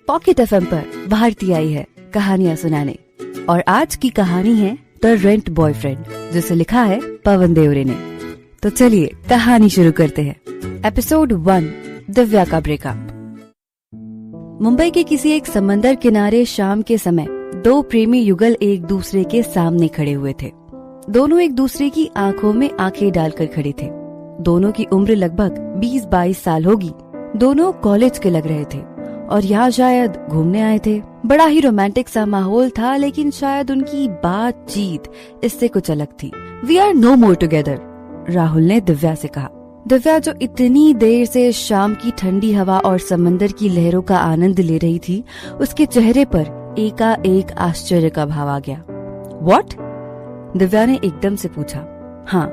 Pocket FM पर भारती आई है कहानियाँ सुनाने। और आज की कहानी है द रेंट बॉयफ्रेंड, जिसे लिखा है पवन देवरे ने। तो चलिए कहानी शुरू करते हैं। एपिसोड 1, दिव्या का ब्रेकअप। मुंबई के किसी एक समंदर किनारे शाम के समय दो प्रेमी युगल एक दूसरे के सामने खड़े हुए थे। दोनों एक दूसरे की आंखों में आंखें डालकर खड़े थे। दोनों की उम्र लगभग 20-22 साल होगी। दोनों कॉलेज के लग रहे थे और यहाँ शायद घूमने आए थे। बड़ा ही रोमांटिक सा माहौल था, लेकिन शायद उनकी बातचीत इससे कुछ अलग थी। We are no more together, Rahul ने दिव्या से कहा। दिव्या, जो इतनी देर से शाम की ठंडी हवा और समंदर की लहरों का आनंद ले रही थी, उसके चेहरे पर एकाएक आश्चर्य का भाव आ गया। व्हाट? दिव्या ने एकदम से पूछा। हाँ,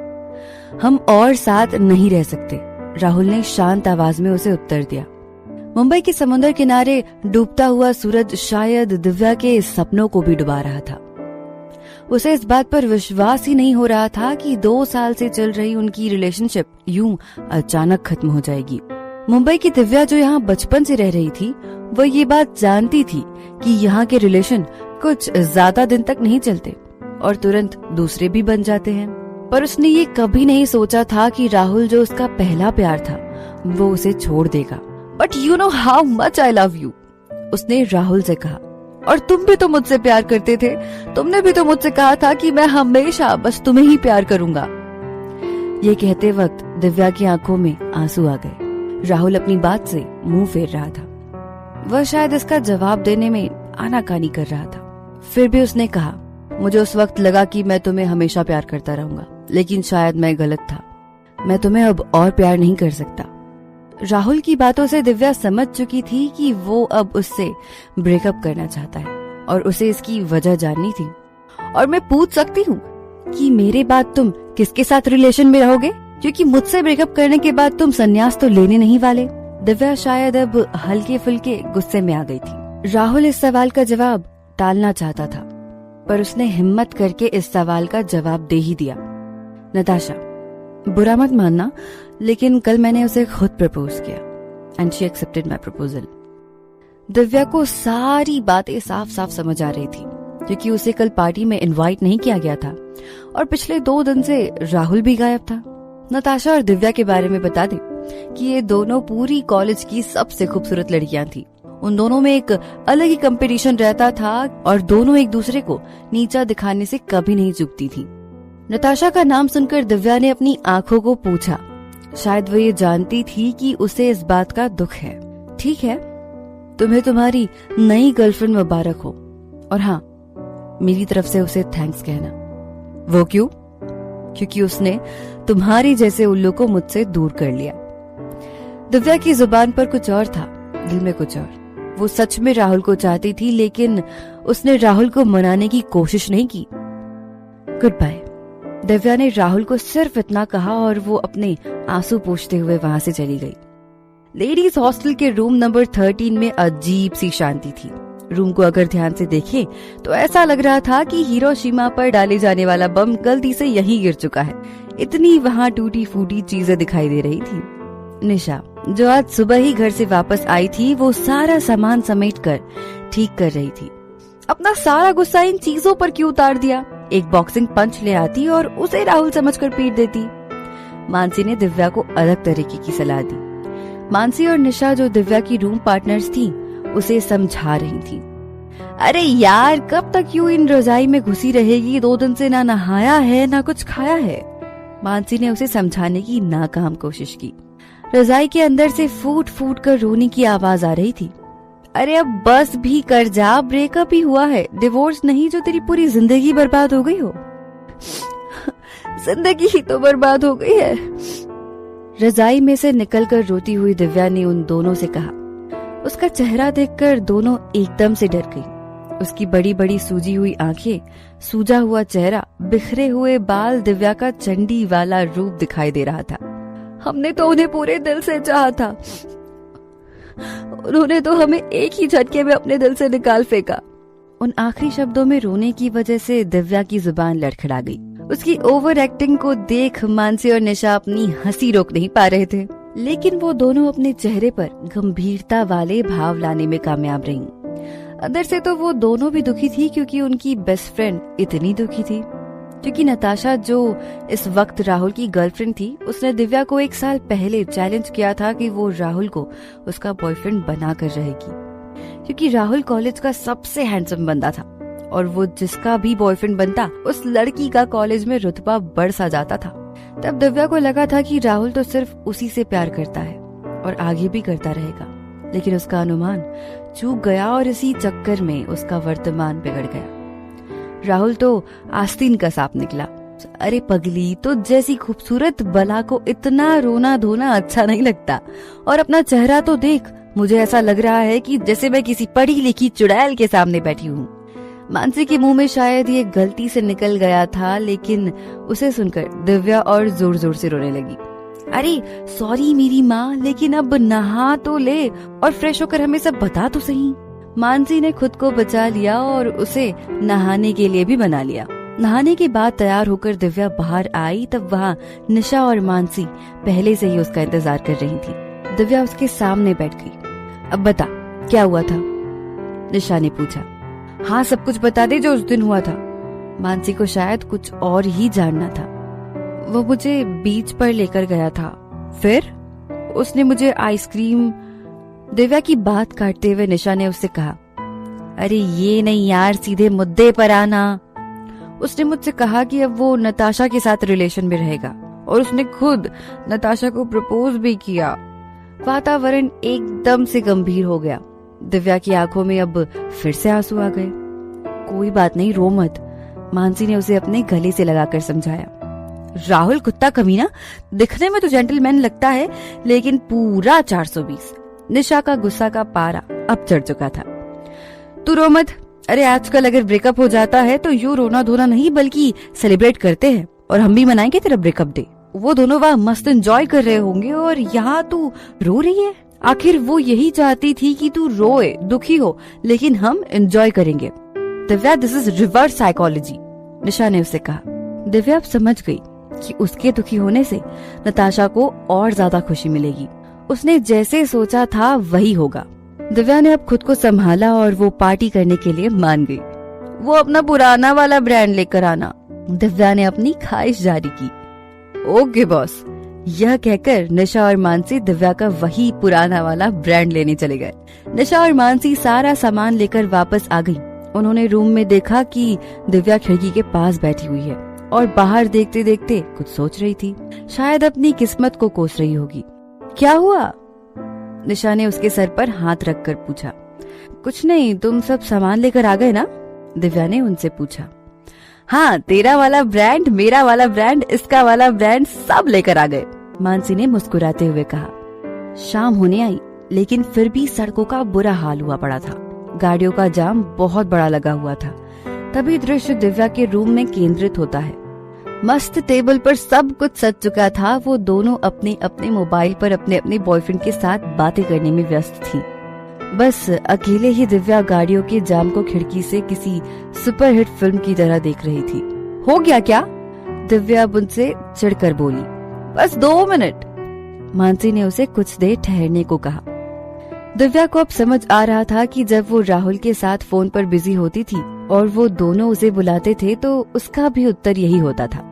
हम और साथ नहीं रह सकते, राहुल ने शांत आवाज में उसे उत्तर दिया। मुंबई के समुद्र किनारे डूबता हुआ सूरज शायद दिव्या के सपनों को भी डुबा रहा था। उसे इस बात पर विश्वास ही नहीं हो रहा था कि 2 साल से चल रही उनकी रिलेशनशिप यूं अचानक खत्म हो जाएगी। मुंबई की दिव्या, जो यहाँ बचपन से रह रही थी, वो ये बात जानती थी कि यहाँ के रिलेशन कुछ ज्यादा दिन तक नहीं चलते और तुरंत दूसरे भी बन जाते हैं। पर उसने ये कभी नहीं सोचा था कि राहुल, जो उसका पहला प्यार था, वो उसे छोड़ देगा। But you know how much I love you, उसने राहुल से कहा। और तुम भी तो मुझसे प्यार करते थे, तुमने भी तो मुझसे कहा था कि मैं हमेशा बस तुम्हें ही प्यार करूंगा। ये कहते वक्त दिव्या की आंखों में आंसू आ गए। राहुल अपनी बात से मुंह फेर रहा था। वह शायद इसका जवाब देने में आनाकानी कर रहा था। फिर भी उसने कहा, मुझे उस वक्त लगा कि मैं तुम्हें हमेशा प्यार करता रहूंगा, लेकिन शायद मैं गलत था। मैं तुम्हें अब और प्यार नहीं कर सकता। राहुल की बातों से दिव्या समझ चुकी थी कि वो अब उससे ब्रेकअप करना चाहता है और उसे इसकी वजह जाननी थी। और मैं पूछ सकती हूँ कि मेरे बाद तुम किसके साथ रिलेशन में रहोगे, क्योंकि मुझसे ब्रेकअप करने के बाद तुम संन्यास तो लेने नहीं वाले। दिव्या शायद अब हल्के फुल्के गुस्से में आ गई थी। राहुल इस सवाल का जवाब टालना चाहता था, पर उसने हिम्मत करके इस सवाल का जवाब दे ही दिया। नताशा, बुरा मत मानना, लेकिन कल मैंने उसे खुद प्रपोज किया and she accepted my proposal. Divya को सारी बातें साफ साफ समझ आ रही थी, क्योंकि उसे कल पार्टी में इनवाइट नहीं किया गया था और पिछले 2 दिन से राहुल भी गायब था। नताशा और दिव्या के बारे में बता दें कि ये दोनों पूरी कॉलेज की सबसे खूबसूरत लड़कियां थी। उन दोनों में एक अलग ही कंपटीशन रहता था और दोनों एक दूसरे को नीचा दिखाने से कभी नहीं चूकती थी। नताशा का नाम सुनकर दिव्या ने अपनी आंखों को पूछा। शायद वो ये जानती थी कि उसे इस बात का दुख है। ठीक है, तुम्हें तुम्हारी नई गर्लफ्रेंड मुबारक हो, और हाँ, मेरी तरफ से उसे थैंक्स कहना। वो क्यों? क्योंकि उसने तुम्हारी जैसे उल्लू को मुझसे दूर कर लिया। दिव्या की जुबान पर कुछ और था, दिल में कुछ और। वो सच में राहुल को चाहती थी, लेकिन उसने राहुल को मनाने की कोशिश नहीं की। गुड बाय, दिव्या ने राहुल को सिर्फ इतना कहा और वो अपने आंसू पोंछते हुए वहां से चली गई। लेडीज हॉस्टल के रूम नंबर 13 में अजीब सी शांति थी। रूम को अगर ध्यान से देखें तो ऐसा लग रहा था कि हिरोशिमा पर डाले जाने वाला बम गलती से यहीं गिर चुका है। इतनी वहां टूटी फूटी चीजें दिखाई दे रही थी। निशा, जो आज सुबह ही घर से वापस आई थी, वो सारा सामान समेट कर ठीक कर रही थी। अपना सारा गुस्सा इन चीजों पर क्यों उतार दिया? एक बॉक्सिंग पंच ले आती और उसे राहुल समझकर पीट देती। मानसी ने दिव्या को अलग तरीके की सलाह दी। मानसी और निशा, जो दिव्या की रूम पार्टनर्स थी, उसे समझा रही थी। अरे यार, कब तक यूं इन रजाई में घुसी रहेगी? 2 दिन से ना नहाया है ना कुछ खाया है। मानसी ने उसे समझाने की नाकाम कोशिश की। रजाई के अंदर से फूट फूट कर रोने की आवाज आ रही थी। अरे अब बस भी कर जा, ब्रेकअप ही हुआ है, डिवोर्स नहीं जो तेरी पूरी जिंदगी बर्बाद हो गई हो। जिंदगी ही तो बर्बाद हो गई है। रजाई में से निकलकर रोती हुई दिव्या ने उन दोनों से कहा। उसका चेहरा देखकर दोनों एकदम से डर गई। उसकी बड़ी बड़ी सूजी हुई आंखें, सूजा हुआ चेहरा, बिखरे हुए बाल, दिव्या का चंडी वाला रूप दिखाई दे रहा था। हमने तो उन्हें पूरे दिल से चाहा था, उन्होंने तो हमें एक ही झटके में अपने दिल से निकाल फेंका। उन आखिरी शब्दों में रोने की वजह से दिव्या की जुबान लड़खड़ा गई। उसकी ओवर एक्टिंग को देख मानसी और निशा अपनी हंसी रोक नहीं पा रहे थे, लेकिन वो दोनों अपने चेहरे पर गंभीरता वाले भाव लाने में कामयाब रहीं। अंदर से तो वो दोनों भी दुखी थी, क्योंकि उनकी बेस्ट फ्रेंड इतनी दुखी थी। क्योंकि नताशा, जो इस वक्त राहुल की गर्लफ्रेंड थी, उसने दिव्या को 1 साल पहले चैलेंज किया था कि वो राहुल को उसका बॉयफ्रेंड बना कर रहेगी। क्योंकि राहुल कॉलेज का सबसे हैंडसम बंदा था और वो जिसका भी बॉयफ्रेंड बनता, उस लड़की का कॉलेज में रुतबा बढ़ सा जाता था। तब दिव्या को लगा था कि राहुल तो सिर्फ उसी से प्यार करता है और आगे भी करता रहेगा। लेकिन उसका अनुमान चूक गया और इसी चक्कर में उसका वर्तमान बिगड़ गया। राहुल तो आस्तीन का सांप निकला। अरे पगली, तो जैसी खूबसूरत बला को इतना रोना धोना अच्छा नहीं लगता। और अपना चेहरा तो देख, मुझे ऐसा लग रहा है कि जैसे मैं किसी पढ़ी लिखी चुड़ैल के सामने बैठी हूँ। मानसी के मुंह में शायद ये गलती से निकल गया था, लेकिन उसे सुनकर दिव्या और जोर जोर से रोने लगी। अरे सॉरी मेरी माँ, लेकिन अब नहा तो ले और फ्रेश होकर हमें सब बता तो सही। मानसी ने खुद को बचा लिया और उसे नहाने के लिए भी बना लिया। नहाने के बाद तैयार होकर दिव्या बाहर आई, तब वहाँ निशा और मानसी पहले से ही उसका इंतजार कर रही थी। दिव्या उसके सामने बैठ गई। अब बता, क्या हुआ था? निशा ने पूछा। हाँ, सब कुछ बता दे जो उस दिन हुआ था। मानसी को शायद कुछ और ही जानना था। वो मुझे बीच पर लेकर गया था, फिर उसने मुझे आइसक्रीम। दिव्या की बात काटते हुए निशा ने उससे कहा, अरे ये नहीं यार, सीधे मुद्दे पर आना। उसने मुझसे कहा कि अब वो नताशा के साथ रिलेशन में रहेगा और उसने खुद नताशा को प्रपोज भी किया। वातावरण एकदम से गंभीर हो गया। दिव्या की आंखों में अब फिर से आंसू आ गए। कोई बात नहीं, रो मत, मानसी ने उसे अपने गले से लगाकर समझाया। राहुल कुत्ता कमीना, दिखने में तो जेंटलमैन लगता है, लेकिन पूरा 420। निशा का गुस्सा का पारा अब चढ़ चुका था। तू रो मत। अरे आजकल अगर ब्रेकअप हो जाता है तो यूं रोना धोना नहीं, बल्कि सेलिब्रेट करते हैं, और हम भी मनाएंगे तेरा ब्रेकअप डे। वो दोनों वहाँ मस्त एंजॉय कर रहे होंगे और यहाँ तू रो रही है। आखिर वो यही चाहती थी कि तू रोए, दुखी हो, लेकिन हम एंजॉय करेंगे। Divya, this is reverse psychology, Nisha ने उसे कहा। दिव्या अब समझ गई कि उसके दुखी होने से नताशा को और ज्यादा खुशी मिलेगी। उसने जैसे सोचा था वही होगा। दिव्या ने अब खुद को संभाला और वो पार्टी करने के लिए मान गई। वो अपना पुराना वाला ब्रांड लेकर आना, दिव्या ने अपनी ख्वाहिश जारी की। ओके बॉस, यह कहकर निशा और मानसी दिव्या का वही पुराना वाला ब्रांड लेने चले गए। निशा और मानसी सारा सामान लेकर वापस आ गई। उन्होंने रूम में देखा कि दिव्या खिड़की के पास बैठी हुई है और बाहर देखते देखते कुछ सोच रही थी। शायद अपनी किस्मत को कोस रही होगी। क्या हुआ? निशा ने उसके सर पर हाथ रखकर पूछा। कुछ नहीं, तुम सब सामान लेकर आ गए ना? दिव्या ने उनसे पूछा। हाँ, तेरा वाला ब्रांड, मेरा वाला ब्रांड, इसका वाला ब्रांड, सब लेकर आ गए, मानसी ने मुस्कुराते हुए कहा। शाम होने आई, लेकिन फिर भी सड़कों का बुरा हाल हुआ पड़ा था। गाड़ियों का जाम बहुत बड़ा लगा हुआ था। तभी दृश्य दिव्या के रूम में केंद्रित होता है। मस्त टेबल पर सब कुछ सज चुका था। वो दोनों अपने अपने मोबाइल पर अपने अपने बॉयफ्रेंड के साथ बातें करने में व्यस्त थी। बस अकेले ही दिव्या गाड़ियों के जाम को खिड़की से किसी सुपरहिट फिल्म की तरह देख रही थी। हो गया क्या? दिव्या उनसे चिढ़कर बोली। बस 2 मिनट, मानसी ने उसे कुछ देर ठहरने को कहा। दिव्या को अब समझ आ रहा था कि जब वो राहुल के साथ फोन पर बिजी होती थी और वो दोनों उसे बुलाते थे तो उसका भी उत्तर यही होता था।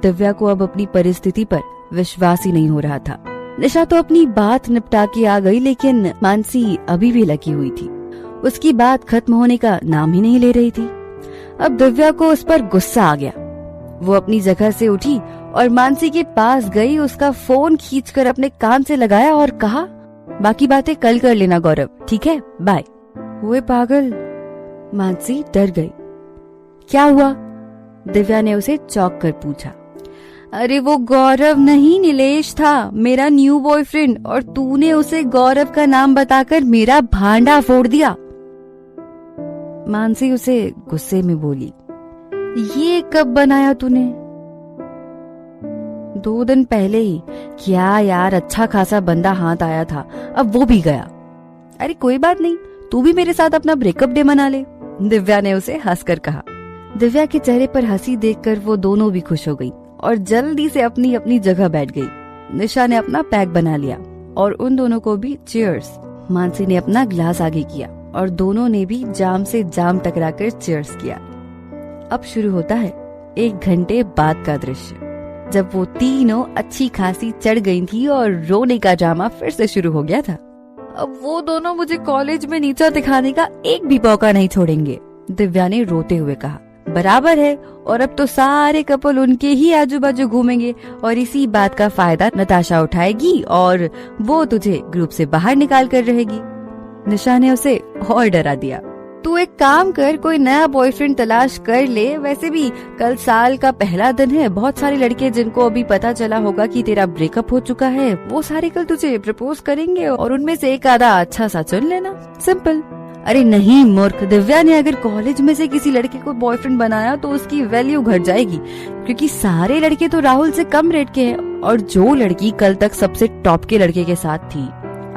दिव्या को अब अपनी परिस्थिति पर विश्वास ही नहीं हो रहा था। निशा तो अपनी बात निपटा के आ गई, लेकिन मानसी अभी भी लगी हुई थी। उसकी बात खत्म होने का नाम ही नहीं ले रही थी। अब दिव्या को उस पर गुस्सा आ गया। वो अपनी जगह से उठी और मानसी के पास गई, उसका फोन खींचकर अपने कान से लगाया और कहा, बाकी बातें कल कर लेना गौरव, ठीक है, बाय। हुए पागल, मानसी डर गई। क्या हुआ? दिव्या ने उसे चौंक कर पूछा। अरे वो गौरव नहीं, नीलेश था, मेरा न्यू बॉयफ्रेंड, और तूने उसे गौरव का नाम बताकर मेरा भांडा फोड़ दिया। मानसी उसे गुस्से में बोली। ये कब बनाया तूने? 2 दिन पहले ही। क्या यार, अच्छा खासा बंदा हाथ आया था, अब वो भी गया। अरे कोई बात नहीं, तू भी मेरे साथ अपना ब्रेकअप डे मना ले, दिव्या ने उसे हंसकर कहा। दिव्या के चेहरे पर हंसी देखकर वो दोनों भी खुश हो गई और जल्दी से अपनी अपनी जगह बैठ गई। निशा ने अपना पैक बना लिया और उन दोनों को भी चीयर्स। मानसी ने अपना ग्लास आगे किया और दोनों ने भी जाम से जाम टकराकर चीयर्स किया। अब शुरू होता है 1 घंटे बाद का दृश्य, जब वो तीनों अच्छी खासी चढ़ गई थी और रोने का ड्रामा फिर से शुरू हो गया था। अब वो दोनों मुझे कॉलेज में नीचा दिखाने का एक भी मौका नहीं छोड़ेंगे, दिव्या ने रोते हुए कहा। बराबर है, और अब तो सारे कपल उनके ही आजू बाजू घूमेंगे और इसी बात का फायदा नताशा उठाएगी और वो तुझे ग्रुप से बाहर निकाल कर रहेगी। निशा ने उसे और डरा दिया। तू एक काम कर, कोई नया बॉयफ्रेंड तलाश कर ले। वैसे भी कल साल का पहला दिन है, बहुत सारे लड़के जिनको अभी पता चला होगा कि तेरा ब्रेकअप हो चुका है, वो सारे कल तुझे प्रपोज करेंगे और उनमें से एक आधा अच्छा सा चुन लेना, सिंपल। अरे नहीं मूर्ख, दिव्या ने अगर कॉलेज में से किसी लड़के को बॉयफ्रेंड बनाया तो उसकी वैल्यू घट जाएगी, क्योंकि सारे लड़के तो राहुल से कम रेट के हैं। और जो लड़की कल तक सबसे टॉप के लड़के के साथ थी,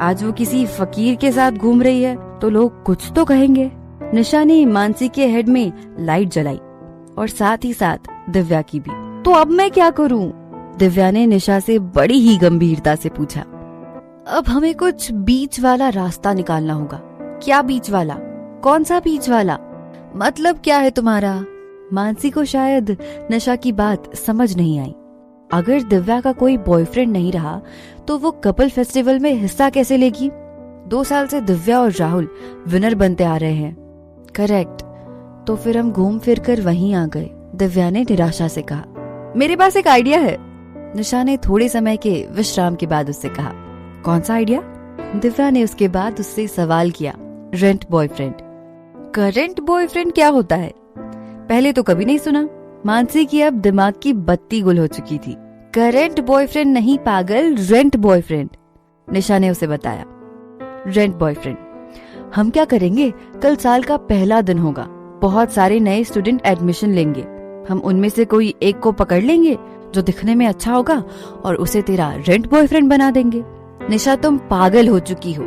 आज वो किसी फकीर के साथ घूम रही है, तो लोग कुछ तो कहेंगे। निशा ने मानसी के हेड में लाइट जलाई और साथ ही साथ दिव्या की भी। तो अब मैं क्या करूं? दिव्या ने निशा से बड़ी ही गंभीरता से पूछा। अब हमें कुछ बीच वाला रास्ता निकालना होगा। क्या बीच वाला? कौन सा बीच वाला? मतलब क्या है तुम्हारा? मानसी को शायद निशा की बात समझ नहीं आई। अगर दिव्या का कोई बॉयफ्रेंड नहीं रहा तो वो कपल फेस्टिवल में हिस्सा कैसे लेगी? 2 साल से दिव्या और राहुल विनर बनते आ रहे हैं। करेक्ट, तो फिर हम घूम फिर कर वहीं आ गए, दिव्या ने निराशा से कहा। मेरे पास एक आइडिया है, निशा ने थोड़े समय के विश्राम के बाद उससे कहा। कौन सा आइडिया? दिव्या ने उसके बाद उससे सवाल किया। Rent boyfriend. करंट बॉयफ्रेंड क्या होता है? पहले तो कभी नहीं सुना। मानसी की अब दिमाग की बत्ती गुल हो चुकी थी। करंट बॉयफ्रेंड नहीं पागल, रेंट बॉयफ्रेंड, निशा ने उसे बताया। Rent boyfriend. हम क्या करेंगे, कल साल का पहला दिन होगा, बहुत सारे नए स्टूडेंट एडमिशन लेंगे। हम उनमें से कोई एक को पकड़ लेंगे जो दिखने में अच्छा होगा और उसे तेरा रेंट बॉयफ्रेंड बना देंगे। निशा, तुम पागल हो चुकी हो।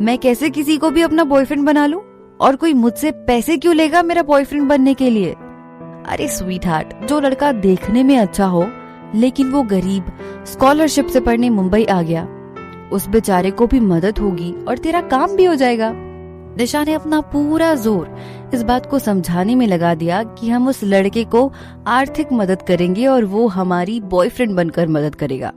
मैं कैसे किसी को भी अपना बॉयफ्रेंड बना लूं? और कोई मुझसे पैसे क्यों लेगा मेरा बॉयफ्रेंड बनने के लिए? अरे स्वीट हार्ट, जो लड़का देखने में अच्छा हो लेकिन वो गरीब, स्कॉलरशिप से पढ़ने मुंबई आ गया, उस बेचारे को भी मदद होगी और तेरा काम भी हो जाएगा। निशा ने अपना पूरा जोर इस बात को समझाने में लगा दिया कि हम उस लड़के को आर्थिक मदद करेंगे और वो हमारी बॉयफ्रेंड बनकर मदद करेगा।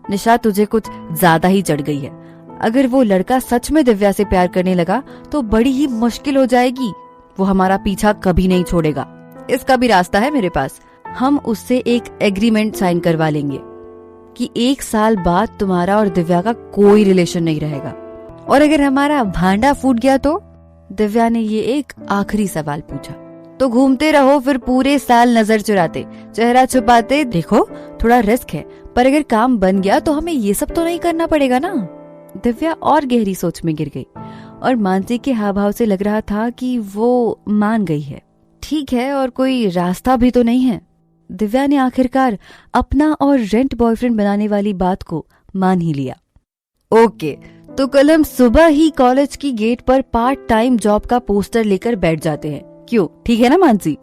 निशा, तुझे कुछ ज्यादा ही चढ़ गई है। अगर वो लड़का सच में दिव्या से प्यार करने लगा तो बड़ी ही मुश्किल हो जाएगी। वो हमारा पीछा कभी नहीं छोड़ेगा। इसका भी रास्ता है मेरे पास। हम उससे एक एग्रीमेंट साइन करवा लेंगे कि 1 साल बाद तुम्हारा और दिव्या का कोई रिलेशन नहीं रहेगा। और अगर हमारा भांडा फूट गया तो? दिव्या ने ये एक आखिरी सवाल पूछा। तो घूमते रहो फिर पूरे साल नजर चुराते, चेहरा छुपाते। देखो, थोड़ा रिस्क है, पर अगर काम बन गया तो हमें ये सब तो नहीं करना पड़ेगा ना। दिव्या और गहरी सोच में गिर गई और मानसी के हाव भाव से लग रहा था कि वो मान गई है। ठीक है, और कोई रास्ता भी तो नहीं है। दिव्या ने आखिरकार अपना और रेंट बॉयफ्रेंड बनाने वाली बात को मान ही लिया। ओके, तो कल हम सुबह ही कॉलेज की गेट पर पार्ट टाइम जॉब का पोस्टर लेकर बैठ जाते हैं। क्यों, ठीक है ना मानसी?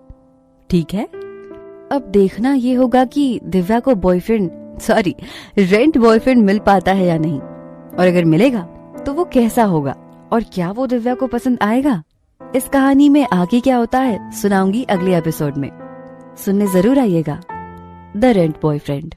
ठीक है। अब देखना ये होगा कि दिव्या को रेंट बॉयफ्रेंड मिल पाता है या नहीं, और अगर मिलेगा तो वो कैसा होगा और क्या वो दिव्या को पसंद आएगा। इस कहानी में आगे क्या होता है सुनाऊंगी अगले एपिसोड में। सुनने जरूर आइएगा द रेंट बॉयफ्रेंड।